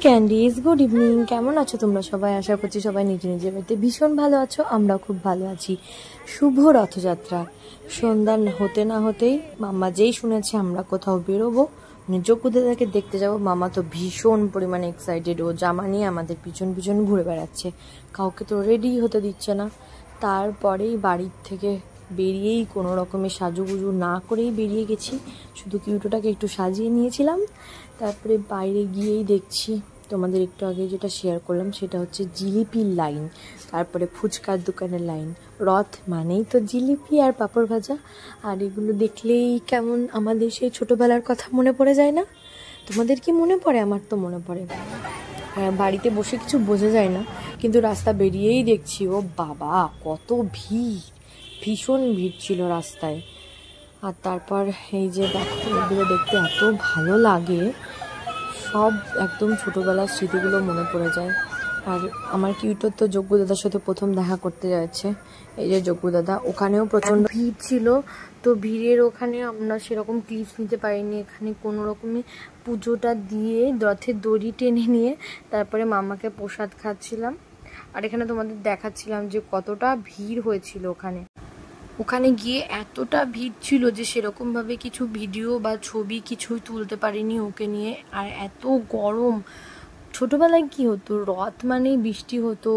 Candies, good evening. কেমন আছো তোমরা সবাই? আশা করছি সবাই নিজে নিজের বাড়িতে ভীষণ ভালো আছো। আমরাও খুব ভালো আছি। শুভ রথযাত্রা। সন্ধ্যা হতে না হতেই মাম্মা যেই শুনেছে আমরা কোথাও বেরোবো, মানে যোগ্যদাদাকে দেখতে যাব, মামা তো ভীষণ পরিমাণে এক্সাইটেড। ও জামা নিয়ে আমাদের পিছন পিছন ঘুরে বেড়াচ্ছে, কাউকে তো রেডি হতে দিচ্ছে না। তারপরেই বাড়ির থেকে বেরিয়েই কোনো রকমের সাজুগুজু না করেই বেরিয়ে গেছি, শুধু কিউটোটাকে একটু সাজিয়ে নিয়েছিলাম। তারপরে বাইরে গিয়েই দেখছি, তোমাদের একটু আগে যেটা শেয়ার করলাম সেটা হচ্ছে জিলিপির লাইন, তারপরে ফুচকার দোকানের লাইন। রথ মানেই তো জিলিপি আর পাঁপড় ভাজা, আর এগুলো দেখলেই কেমন আমাদের সেই ছোটোবেলার কথা মনে পড়ে যায় না? তোমাদের কি মনে পড়ে? আমার তো মনে পড়ে। বাড়িতে বসে কিছু বোঝা যায় না, কিন্তু রাস্তা বেরিয়েই দেখছি ও বাবা কত ভিড়, ভীষণ ভিড় ছিল রাস্তায়। আর তারপর এই যে দেখো, এগুলো দেখতে এত ভালো লাগে, সব একদম ছোটোবেলার স্মৃতিগুলো মনে পড়ে যায়। আর আমার কিউটোর তো যোগ্যদাদার সাথে প্রথম দেখা করতে যাচ্ছে। এই যে যোগ্যদাদা, ওখানেও প্রচণ্ড ভিড় ছিল, তো ভিড়ের ওখানে আমরা সেরকম ক্লিপস নিতে পারিনি। এখানে কোনো রকমে পুজোটা দিয়ে রথের দড়ি টেনে নিয়ে তারপরে মামাকে প্রসাদ খাচ্ছিলাম। আর এখানে তোমাদের দেখাচ্ছিলাম যে কতটা ভিড় হয়েছিল ওখানে। ওখানে গিয়ে এতটা ভিড় ছিল যে সেরকমভাবে কিছু ভিডিও বা ছবি কিছুই তুলতে পারিনি ওকে নিয়ে। আর এত গরম। ছোটোবেলায় কি হতো, রথ মানেই বৃষ্টি হতো,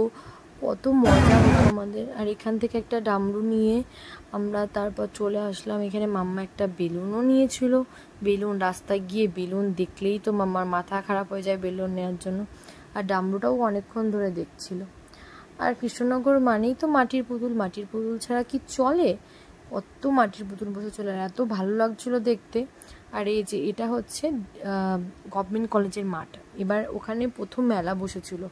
কত মজা হতো আমাদের। আর এখান থেকে একটা ডামরু নিয়ে আমরা তারপর চলে আসলাম। এখানে মাম্মা একটা বেলুনও নিয়েছিল। বেলুন, রাস্তায় গিয়ে বেলুন দেখলেই তো মাম্মার মাথা খারাপ হয়ে যায় বেলুন নেওয়ার জন্য। আর ডামরুটাও অনেকক্ষণ ধরে দেখছিল। আর কৃষ্ণনগর মানেই তো মাটির পুতুল, মাটির পুতুল ছাড়া কি চলে? কত মাটির পুতুল বসে চলে, এত ভালো লাগছিল দেখতে। আর এই যে এটা হচ্ছে গভর্নমেন্ট কলেজের মাঠ। এবার ওখানে প্রথম মেলা বসেছিল,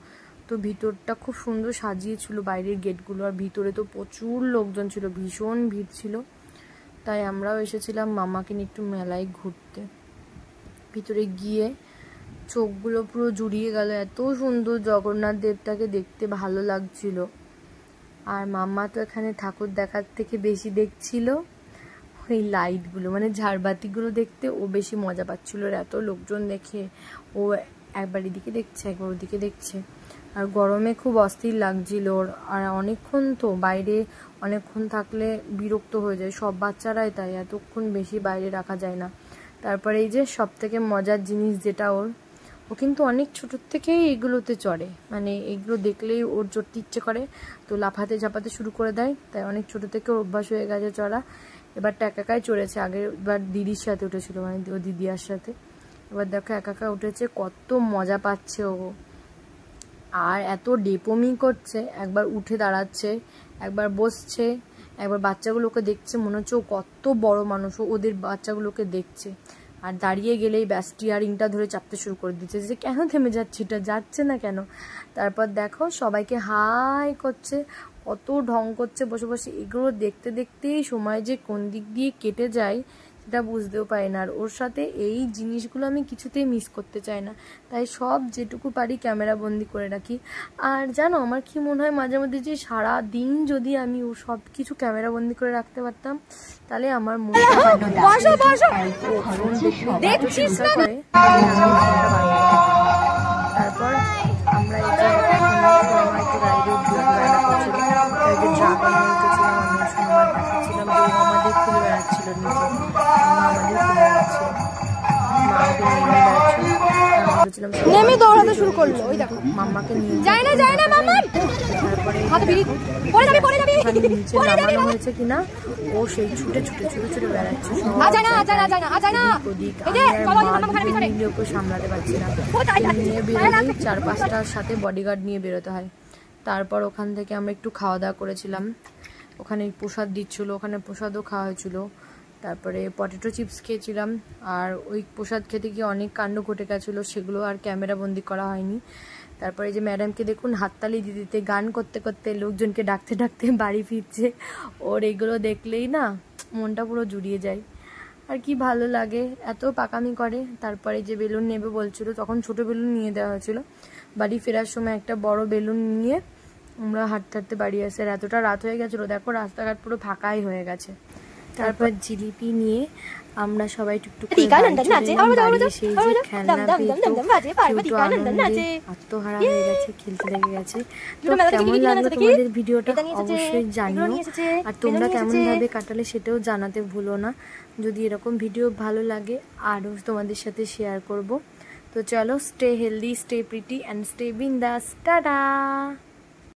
তো ভিতরটা খুব সুন্দর সাজিয়েছিল, বাইরের গেটগুলো। আর ভিতরে তো প্রচুর লোকজন ছিল, ভীষণ ভিড় ছিল। তাই আমরাও এসেছিলাম মামাকে নিয়ে একটু মেলায় ঘুরতে। ভিতরে গিয়ে চোখগুলো পুরো জুড়িয়ে গেল, এত সুন্দর জগন্নাথ দেবটাকে দেখতে ভালো লাগছিল। আর মাম্মা তো এখানে ঠাকুর দেখার থেকে বেশি দেখছিল ওই লাইটগুলো, মানে ঝাড়বাতিগুলো দেখতে ও বেশি মজা পাচ্ছিল। এত লোকজন দেখে ও একবার এদিকে দেখছে একবার ওদিকে দেখছে। আর গরমে খুব অস্থির লাগছিল ওর। আর অনেকক্ষণ তো বাইরে, অনেকক্ষণ থাকলে বিরক্ত হয়ে যায়, সব বাচ্চারাই তাই, এতক্ষণ বেশি বাইরে রাখা যায় না। তারপরে এই যে সব থেকে মজার জিনিস যেটা ও কিন্তু অনেক ছোটোর থেকেই এগুলোতে চড়ে, মানে এগুলো দেখলেই ওর চড়তে ইচ্ছে করে, তো লাফাতে ঝাপাতে শুরু করে দেয়। তাই অনেক ছোটো থেকে ওর অভ্যাস হয়ে গেছে চড়া। এবার একাকাই চড়েছে, আগেরবার দিদির সাথে উঠেছিল, মানে ও দিদিয়ার সাথে। এবার দেখো একা উঠেছে, কত মজা পাচ্ছে ও। আর এত ডেপমি করছে, একবার উঠে দাঁড়াচ্ছে, একবার বসছে, একবার বাচ্চাগুলোকে দেখছে, মনে হচ্ছে ও কত বড় মানুষ, ওদের বাচ্চাগুলোকে দেখছে। আর দাঁড়িয়ে গেলেই ব্যাস স্টিয়ারিংটা ধরে চাপতে শুরু করে দিচ্ছে, যে কেন থেমে যাচ্ছে, এটা যাচ্ছে না কেন। তারপর দেখো সবাইকে হাই করছে, কত ঢং করছে বসে বসে। এগুলো দেখতে দেখতেই সময় যে কোন দিক দিয়ে কেটে যায় সেটা বুঝতেও পারি না। আর ওর সাথে এই জিনিসগুলো আমি কিছুতেই মিস করতে চাই না, তাই সব যেটুকু পারি ক্যামেরা বন্দি করে রাখি। আর জানো আমার কি মনে হয় মাঝে মধ্যে, যে সারা দিন যদি আমি ও সব কিছু ক্যামেরা বন্দি করে রাখতে পারতাম, তাহলে আমার মনে তারপর আমরা নেমে দৌড়াতে শুরু করলো, ওই দেখো মাম্মাকে নিয়ে যায় না মাম্মা। তারপরে নিচে নামানো হয়েছে কিনা, ও সেই ছুটে বেড়াচ্ছে ওকে সামলাতে পারছি না, নিয়ে বেরোলেই 4-5টার সাথে বডিগার্ড নিয়ে বেরোতে হয়। তারপর ওখান থেকে আমরা একটু খাওয়া দাওয়া করেছিলাম, ওখানে প্রসাদ দিচ্ছিলো, ওখানে প্রসাদও খাওয়া হয়েছিল। তারপরে পটেটো চিপস খেয়েছিলাম। আর ওই প্রসাদ খেতে গিয়ে অনেক কাণ্ড ঘটে গেছিলো, সেগুলো আর ক্যামেরা বন্দি করা হয়নি। তারপরে যে ম্যাডামকে দেখুন হাততালি দিতে গান করতে করতে লোকজনকে ডাকতে ডাকতে বাড়ি ফিরছে। ওর এগুলো দেখলেই না মনটা পুরো জুড়িয়ে যায়, আর কি ভালো লাগে, এত পাকামি করে। তারপরে যে বেলুন নেবে বলছিল, তখন ছোট বেলুন নিয়ে দেওয়া হয়েছিল। বাড়ি ফেরার সময় একটা বড় বেলুন নিয়ে আমরা হাঁটতে হাঁটতে বাড়ি আসে। আর এতটা রাত হয়ে গেছিলো, দেখো রাস্তাঘাট পুরো ফাঁকাই হয়ে গেছে। তারপর জিলিপি নিয়ে আমরা সবাই টুকটুক করে বাড়ি সেই যে খেলনা আত্মহারা হয়ে গেছে, খেলতে লেগে গেছে। তো কেমন লাগলো তোমাদের ভিডিওটা অবশ্যই জানিও, আর তোমরা কেমন ভাবে কাটালে সেটাও জানাতে ভুলো না। যদি এরকম ভিডিও ভালো লাগে আরও তোমাদের সাথে শেয়ার করব। তো চলো, stay healthy, stay pretty and stay বিন্দাস। টাটা।